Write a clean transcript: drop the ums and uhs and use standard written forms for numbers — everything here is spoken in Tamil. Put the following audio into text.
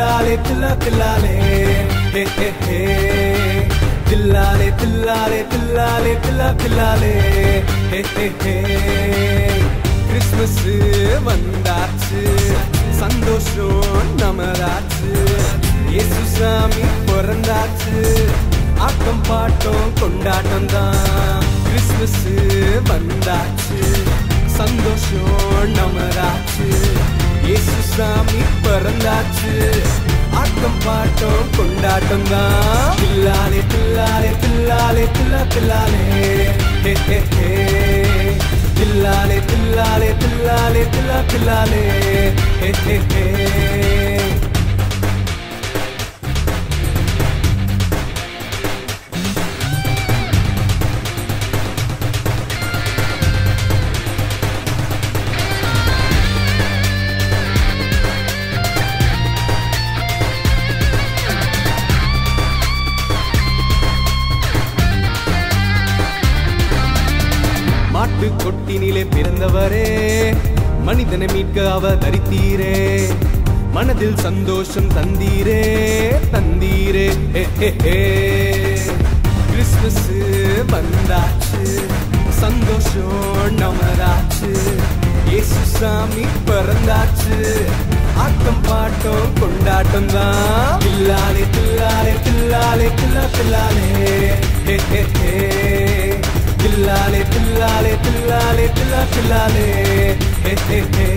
தில்லாலே தில்லா தில்லாலே ஹே ஹே ஹே தில்லாலே தில்லாலே தில்லாலே தில்லா தில்லாலே ஹே ஹே ஹே கிறிஸ்மஸ் வந்தாச்சு சந்தோஷம் நமதாச்சு இயேசு சாமி பிறந்தாச்சு ஆட்டம் பாட்டம் கொண்டாட்டம் தான் கிறிஸ்மஸ் வந்தாச்சு சந்தோஷம் நமதாச்சு இயேசு சாமி பிறந்தாச்சு ஆட்டம் பாட்டம் கொண்டாட்டம் தான் தில்லாலே தில்லாலே தில்லாலே தில்லா தில்லாலே ஹே ஹே ஹே தில்லாலே தில்லாலே தில்லாலே தில்லா தில்லாலே ஹே ஹே ஹே மாட்டு கொட்டினிலே பிறந்தவரே மனிதனை மீட்க அவதரித்தீரே மனதில் சந்தோஷம் தந்தீரே தந்தீரே கிறிஸ்மஸ் வந்தாச்சு சந்தோஷம் நமதாச்சு இயேசு சாமி பிறந்தாச்சு ஆட்டம் பாட்டம் கொண்டாட்டம் தான் தில்லாலே தில்லாலே தில்லாலே தில்லா தில்லாலே ஹே ஹே ஹே தில்லாலே தில்லாலே தில்லாலே தில்லா தில்லாலே ஹே ஹே ஹே